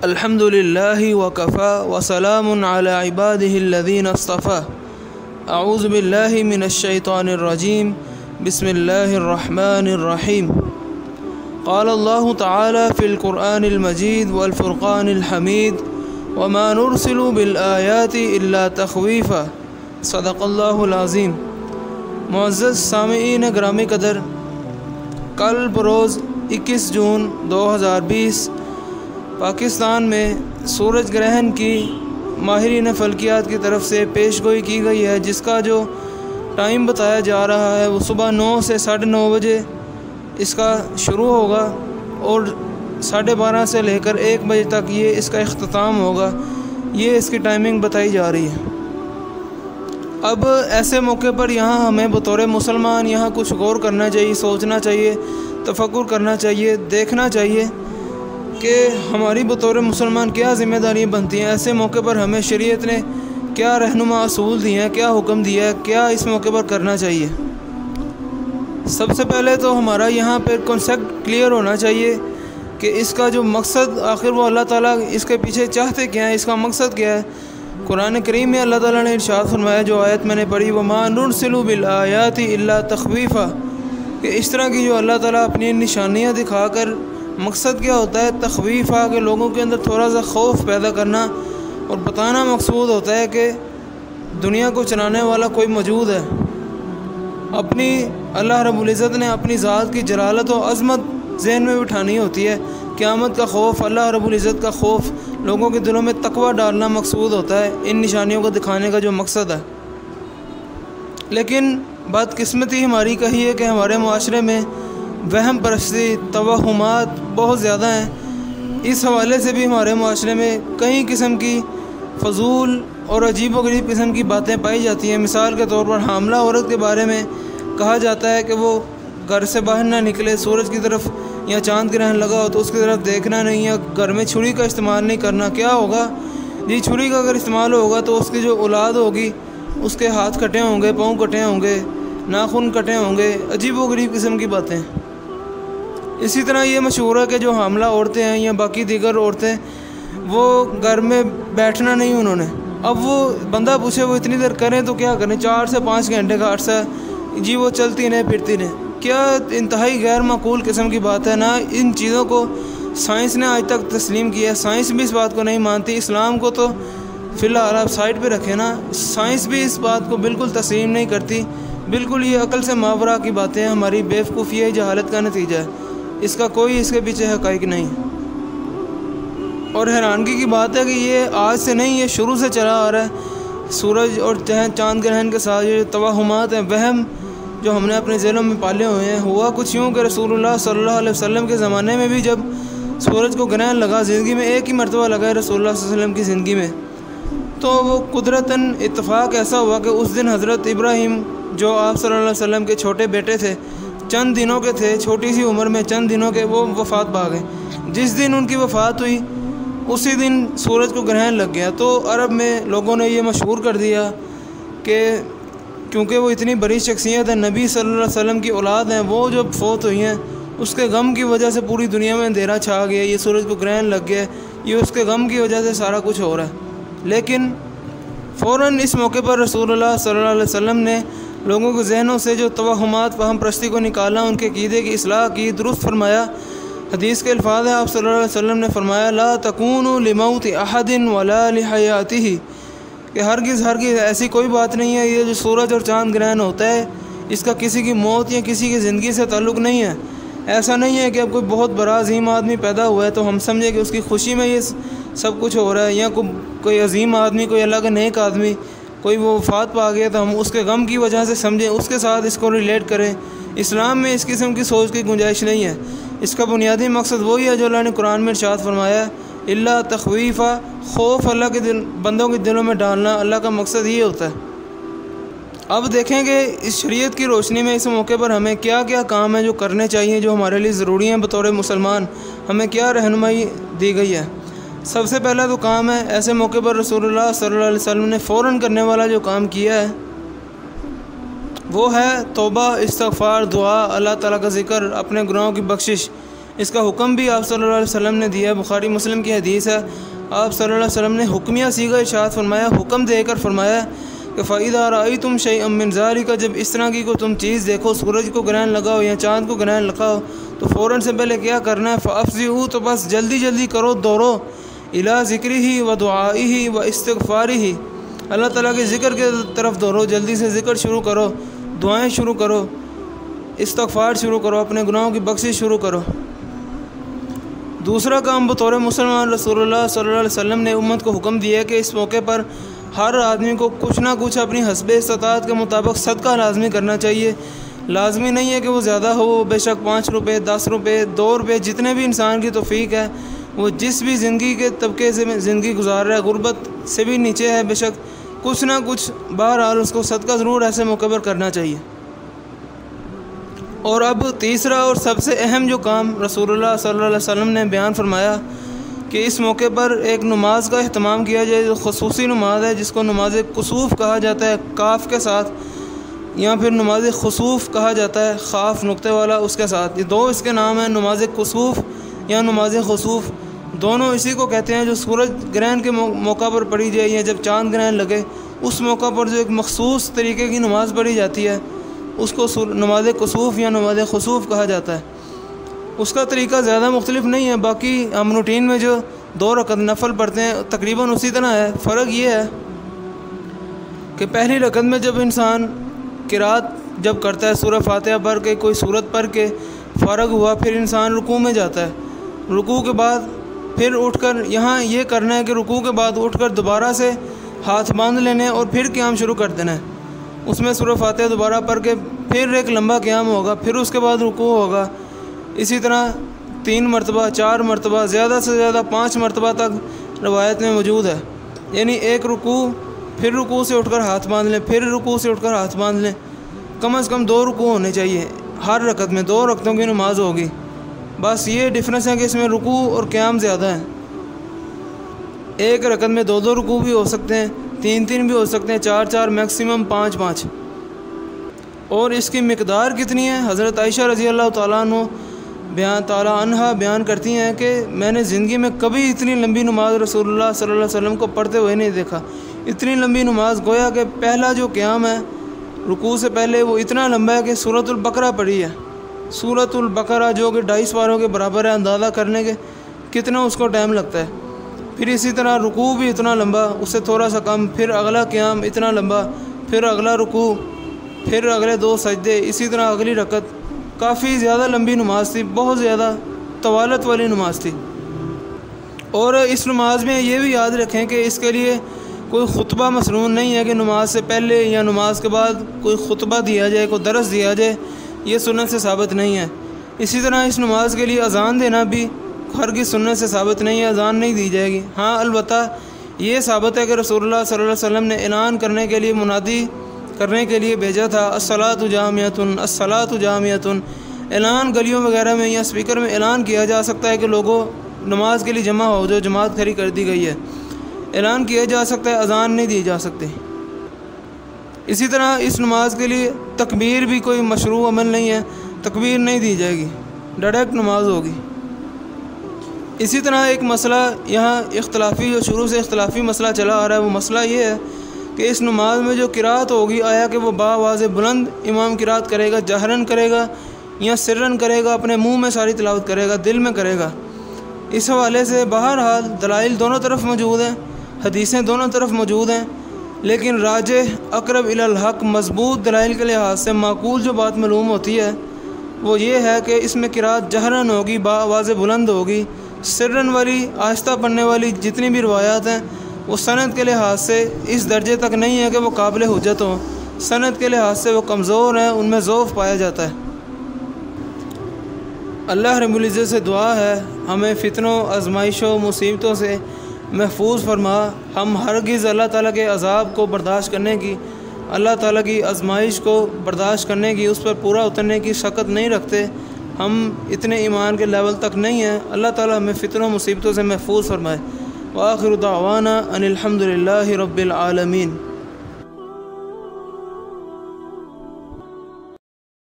الحمد للہ وکفا وسلام علی عبادہ الذین اصطفیٰ اعوذ باللہ من الشیطان الرجیم بسم اللہ الرحمن الرحیم قال اللہ تعالی فی القرآن المجید والفرقان الحمید وما نرسل بالآیات الا تخویفا صدق اللہ العظیم۔ معزز سامعین گرامی قدر، کل بروز 21 جون 2020 پاکستان میں سورج گرہن کی ماہرین فلکیات کی طرف سے پیش گوئی کی گئی ہے، جس کا جو ٹائم بتایا جا رہا ہے وہ صبح 9 سے 9:30 بجے اس کا شروع ہوگا اور 12:30 سے لے کر 1 بجے تک یہ اس کا اختتام ہوگا۔ یہ اس کی ٹائمنگ بتائی جا رہی ہے۔ اب ایسے موقع پر یہاں ہمیں بطور مسلمان یہاں کچھ غور کرنا چاہیے، سوچنا چاہیے، تفکر کرنا چاہیے، دیکھنا چاہیے کہ ہماری بطور مسلمان کیا ذمہ داریاں بنتی ہیں۔ ایسے موقع پر ہمیں شریعت نے کیا رہنما اصول دیے ہیں، کیا حکم دیا ہے، کیا اس موقع پر کرنا چاہیے۔ سب سے پہلے تو ہمارا یہاں پہ کنسیپٹ کلیئر ہونا چاہیے کہ اس کا جو مقصد آخر وہ اللہ تعالیٰ اس کے پیچھے چاہتے کیا ہے، اس کا مقصد کیا ہے۔ قرآن کریم میں اللہ تعالیٰ نے ارشاد فرمایا، جو آیت میں نے پڑھی، وَمَا نُرْسِلُ بِالْآيَاتِ إِلَّا تَخْوِيفًا، کہ اس طرح کی جو اللہ تعالیٰ اپنی نشانیاں دکھا کر مقصد کیا ہوتا ہے، تخویفہ، کہ لوگوں کے اندر تھوڑا سا خوف پیدا کرنا اور بتانا مقصود ہوتا ہے کہ دنیا کو چلانے والا کوئی موجود ہے۔ اپنی اللہ رب العزت نے اپنی ذات کی جلالت و عظمت ذہن میں بٹھانی ہوتی ہے۔ قیامت کا خوف، اللہ رب العزت کا خوف، لوگوں کے دلوں میں تقوی ڈالنا مقصود ہوتا ہے ان نشانیوں کو دکھانے کا جو مقصد ہے۔ لیکن بدقسمتی ہماری کہی ہے کہ ہمارے معاشرے میں وہم پرستی، توہمات بہت زیادہ ہیں۔ اس حوالے سے بھی ہمارے معاشرے میں کئی قسم کی فضول اور عجیب و غریب قسم کی باتیں پائی جاتی ہیں۔ مثال کے طور پر حاملہ عورت کے بارے میں کہا جاتا ہے کہ وہ گھر سے باہر نہ نکلے، سورج کی طرف یا چاند گرہن لگا ہو تو اس کی طرف دیکھنا نہیں، یا گھر میں چھری کا استعمال نہیں کرنا۔ کیا ہوگا جی؟ چھری کا اگر استعمال ہوگا تو اس کی جو اولاد ہوگی اس کے ہاتھ کٹے ہوں گے، پاؤں کٹے ہوں گے، ناخن کٹے ہوں گے، عجیب و غریب قسم کی باتیں۔ اسی طرح یہ مشہور ہے کہ جو حاملہ عورتیں ہیں یا باقی دیگر عورتیں، وہ گھر میں بیٹھنا نہیں انہوں نے۔ اب وہ بندہ پوچھے وہ اتنی دیر کریں تو کیا کریں؟ 4 سے 5 گھنٹے کا عرصہ ہے جی، وہ چلتی رہیں پھرتی رہیں۔ کیا انتہائی غیر معقول قسم کی بات ہے۔ نہ ان چیزوں کو سائنس نے آج تک تسلیم کیا ہے، سائنس بھی اس بات کو نہیں مانتی۔ اسلام کو تو فی الحال آپ سائڈ پہ رکھیں نا، سائنس بھی اس بات کو بالکل تسلیم نہیں کرتی۔ بالکل یہ عقل سے ماورا کی باتیں ہیں، ہماری بیوقوفی، جہالت کا نتیجہ ہے، اس کا کوئی اس کے پیچھے حقائق نہیں۔ اور حیرانگی کی بات ہے کہ یہ آج سے نہیں، یہ شروع سے چلا آ رہا ہے۔ سورج اور چاند گرہن کے ساتھ جو توہمات ہیں، وہم جو ہم نے اپنے ذہنوں میں پالے ہوئے ہیں، ہوا کچھ یوں کہ رسول اللہ صلی اللہ علیہ وسلم کے زمانے میں بھی جب سورج کو گرہن لگا، زندگی میں ایک ہی مرتبہ لگا ہے رسول اللہ صلی اللہ علیہ وسلم کی زندگی میں، تو وہ قدرتاً اتفاق ایسا ہوا کہ اس دن حضرت ابراہیم جو آپ صلی اللہ علیہ وسلم کے چھوٹے بیٹے تھے، چند دنوں کے تھے، چھوٹی سی عمر میں چند دنوں کے، وہ وفات پا گئے۔ جس دن ان کی وفات ہوئی اسی دن سورج کو گرہن لگ گیا۔ تو عرب میں لوگوں نے یہ مشہور کر دیا کہ کیونکہ وہ اتنی بڑی شخصیت ہے، نبی صلی اللہ علیہ وسلم کی اولاد ہیں، وہ جب فوت ہوئی ہیں اس کے غم کی وجہ سے پوری دنیا میں اندھیرا چھا گیا، یہ سورج کو گرہن لگ گیا، یہ اس کے غم کی وجہ سے سارا کچھ ہو رہا ہے۔ لیکن فوراً اس موقع پر رسول اللہ صلی اللہ علیہ وسلم نے لوگوں کے ذہنوں سے جو توہمات، وہم پرستی کو نکالا، ان کے عقیدے کی اصلاح کی، درست فرمایا۔ حدیث کے الفاظ ہیں، آپ صلی اللہ علیہ وسلم نے فرمایا، لا تکونوا لموت احد ولا لحیاتہ، کہ ہرگز ایسی کوئی بات نہیں ہے، یہ جو سورج اور چاند گرہن ہوتا ہے اس کا کسی کی موت یا کسی کی زندگی سے تعلق نہیں ہے۔ ایسا نہیں ہے کہ اب کوئی بہت بڑا عظیم آدمی پیدا ہوا ہے تو ہم سمجھیں کہ اس کی خوشی میں یہ سب کچھ ہو رہا ہے، یا کوئی عظیم آدمی، کوئی اللہ کا نیک آدمی، کوئی وہ وفات پا گیا تو ہم اس کے غم کی وجہ سے سمجھیں، اس کے ساتھ اس کو ریلیٹ کریں۔ اسلام میں اس قسم کی سوچ کی گنجائش نہیں ہے۔ اس کا بنیادی مقصد وہی ہے جو اللہ نے قرآن میں ارشاد فرمایا، اللہ تخویفہ، خوف اللہ کے بندوں کے دلوں میں ڈالنا، اللہ کا مقصد یہ ہوتا ہے۔ اب دیکھیں کہ اس شریعت کی روشنی میں اس موقع پر ہمیں کیا کیا کام ہیں جو کرنے چاہیے، جو ہمارے لیے ضروری ہیں بطور مسلمان، ہمیں کیا رہنمائی دی گئی ہے۔ سب سے پہلا تو کام ہے، ایسے موقع پر رسول اللہ صلی اللہ علیہ وسلم نے فوراً کرنے والا جو کام کیا ہے وہ ہے توبہ، استغفار، دعا، اللہ تعالیٰ کا ذکر، اپنے گناہوں کی بخشش۔ اس کا حکم بھی آپ صلی اللہ علیہ وسلم نے دیا ہے، بخاری مسلم کی حدیث ہے۔ آپ صلی اللہ علیہ وسلم نے حکمیہ صیغہ ارشاد فرمایا، حکم دے کر فرمایا کہ فَإِذَا رَأَيْتُمْ شَيْئًا مِّن ذَلِكَ، جب اس طرح کی کوئی تم چیز دیکھو، سورج کو گرہن لگا ہو یا چاند کو گرہن لگا ہو، تو فوراً سے پہلے کیا کرنا ہے؟ فَأَفْزِعُوا، تو بس جلدی جلدی کرو، دوڑو، إِلَىٰ ذِكْرِهِ وَدُعَائِهِ وَإِسْتِغْفَارِهِ، اللہ تعالیٰ کے ذکر کے طرف دوڑو، جلدی سے ذکر شروع کرو، دعائیں شروع کرو، استغفار شروع کرو، اپنے گناہوں کی بخشش شروع کرو۔ دوسرا کام بطور مسلمان رسول اللہ صلی اللہ علیہ وسلم نے امت کو حکم دیا ہے کہ اس موقع پر ہر آدمی کو کچھ نہ کچھ اپنی حسب استطاعت کے مطابق صدقہ لازمی کرنا چاہیے۔ لازمی نہیں ہے کہ وہ زیادہ ہو، بے شک 5 روپے، 10 روپے، 2 روپے، جتنے بھی انسان کی توفیق ہے، وہ جس بھی زندگی کے طبقے سے زندگی گزار رہا ہے، غربت سے بھی نیچے ہے، بے شک کچھ نہ کچھ بہرحال اس کو صدقہ ضرور ایسے موقع پر کرنا چاہیے۔ اور اب تیسرا اور سب سے اہم جو کام رسول اللہ صلی اللہ علیہ وسلم نے بیان فرمایا کہ اس موقع پر ایک نماز کا اہتمام کیا جائے، جو خصوصی نماز ہے، جس کو نماز کسوف کہا جاتا ہے کاف کے ساتھ، یا پھر نماز خسوف کہا جاتا ہے خاف نقطے والا اس کے ساتھ۔ یہ دو اس کے نام ہیں، نماز کسوف یا نماز خسوف، دونوں اسی کو کہتے ہیں۔ جو سورج گرہن کے موقع پر پڑھی جائے یا جب چاند گرہن لگے، اس موقع پر جو ایک مخصوص طریقے کی نماز پڑھی جاتی ہے، اس کو نماز کسوف یا نماز خسوف کہا جاتا ہے۔ اس کا طریقہ زیادہ مختلف نہیں ہے، باقی ہم روٹین میں جو 2 رکعت نفل پڑھتے ہیں تقریباً اسی طرح ہے۔ فرق یہ ہے کہ پہلی رکعت میں جب انسان قرات جب کرتا ہے، سورہ فاتحہ پڑھ کے کوئی سورت پڑھ کے فارغ ہوا، پھر انسان رکوع میں جاتا ہے۔ رکوع کے بعد پھر اٹھ کر یہاں یہ کرنا ہے کہ رکوع کے بعد اٹھ کر دوبارہ سے ہاتھ باندھ لینے اور پھر قیام شروع کر دینا ہے۔ اس میں سورہ فاتحہ دوبارہ پڑھ کے پھر ایک لمبا قیام ہوگا، پھر اس کے بعد رکوع ہوگا۔ اسی طرح 3 مرتبہ، 4 مرتبہ، زیادہ سے زیادہ 5 مرتبہ تک روایت میں موجود ہے۔ یعنی ایک رکوع، پھر رکوع سے اٹھ کر ہاتھ باندھ لیں، پھر رکوع سے اٹھ کر ہاتھ باندھ لیں۔ کم از کم 2 رکوع ہونے چاہیے ہر رکعت میں، 2 رکعتوں کی نماز ہوگی۔ بس یہ ڈفرینس ہے کہ اس میں رکوع اور قیام زیادہ ہیں۔ ایک رکعت میں 2 رکوع بھی ہو سکتے ہیں، 3 بھی ہو سکتے ہیں، 4 میکسیمم 5۔ اور اس کی مقدار کتنی ہے؟ حضرت عائشہ رضی اللہ تعالیٰ عنہ بیان کرتی ہیں کہ میں نے زندگی میں کبھی اتنی لمبی نماز رسول اللہ صلی اللہ علیہ وسلم کو پڑھتے ہوئے نہیں دیکھا۔ اتنی لمبی نماز، گویا کہ پہلا جو قیام ہے رکوع سے پہلے وہ اتنا لمبا ہے کہ سورۃ البقرہ پڑھی ہے۔ سورۃ البقرہ جو کہ 250 پاروں کے برابر ہے، اندازہ کرنے کے کتنا اس کو ٹائم لگتا ہے۔ پھر اسی طرح رکوع بھی اتنا لمبا، اس سے تھوڑا سا کم، پھر اگلا قیام اتنا لمبا، پھر اگلا رکوع، پھر اگلے 2 سجدے، اسی طرح اگلی رکعت۔ کافی زیادہ لمبی نماز تھی، بہت زیادہ طوالت والی نماز تھی۔ اور اس نماز میں یہ بھی یاد رکھیں کہ اس کے لیے کوئی خطبہ مسنون نہیں ہے کہ نماز سے پہلے یا نماز کے بعد کوئی خطبہ دیا جائے، کوئی درس دیا جائے، یہ سنت سے ثابت نہیں ہے۔ اسی طرح اس نماز کے لیے اذان دینا بھی ہرگز سنت سے ثابت نہیں ہے، اذان نہیں دی جائے گی۔ ہاں البتہ یہ ثابت ہے کہ رسول اللہ صلی اللہ علیہ وسلم نے اعلان کرنے کے لیے، منادی کرنے کے لیے بھیجا تھا، الصلاۃ جامعۃ، الصلاۃ جامعۃ۔ اعلان گلیوں وغیرہ میں یا اسپیکر میں اعلان کیا جا سکتا ہے کہ لوگوں نماز کے لیے جمع ہو، جو جماعت کھڑی کر دی گئی ہے، اعلان کیا جا سکتا ہے، اذان نہیں دی جا سکتی۔ اسی طرح اس نماز کے لیے تکبیر بھی کوئی مشروع عمل نہیں ہے، تکبیر نہیں دی جائے گی، ڈائریکٹ نماز ہوگی۔ اسی طرح ایک مسئلہ یہاں اختلافی، جو شروع سے اختلافی مسئلہ چلا آ رہا ہے، وہ مسئلہ یہ ہے کہ اس نماز میں جو قرات ہوگی، آیا کہ وہ بآواز بلند امام قرات کرے گا، جہرن کرے گا یا سرن کرے گا، اپنے منہ میں ساری تلاوت کرے گا، دل میں کرے گا۔ اس حوالے سے بہرحال دلائل دونوں طرف موجود ہیں، حدیثیں دونوں طرف موجود ہیں، لیکن راجح، اقرب الی الحق، مضبوط دلائل کے لحاظ سے معقول جو بات معلوم ہوتی ہے وہ یہ ہے کہ اس میں قرات جہرن ہوگی، بآواز بلند ہوگی۔ سرن والی، آہستہ پڑھنے والی جتنی بھی روایات ہیں، وہ سند کے لحاظ سے اس درجے تک نہیں ہے کہ وہ قابل حجت ہوں، سند کے لحاظ سے وہ کمزور ہیں، ان میں ضعف پایا جاتا ہے۔ اللہ رب العزت سے دعا ہے ہمیں فتنوں، آزمائشوں، مصیبتوں سے محفوظ فرما۔ ہم ہرگز اللہ تعالیٰ کے عذاب کو برداشت کرنے کی، اللہ تعالیٰ کی آزمائش کو برداشت کرنے کی، اس پر پورا اترنے کی شکت نہیں رکھتے۔ ہم اتنے ایمان کے لیول تک نہیں ہیں۔ اللہ تعالیٰ ہمیں فتنوں، مصیبتوں سے محفوظ فرمائے۔ وآخر دعوانا ان الحمد للہ رب العالمین۔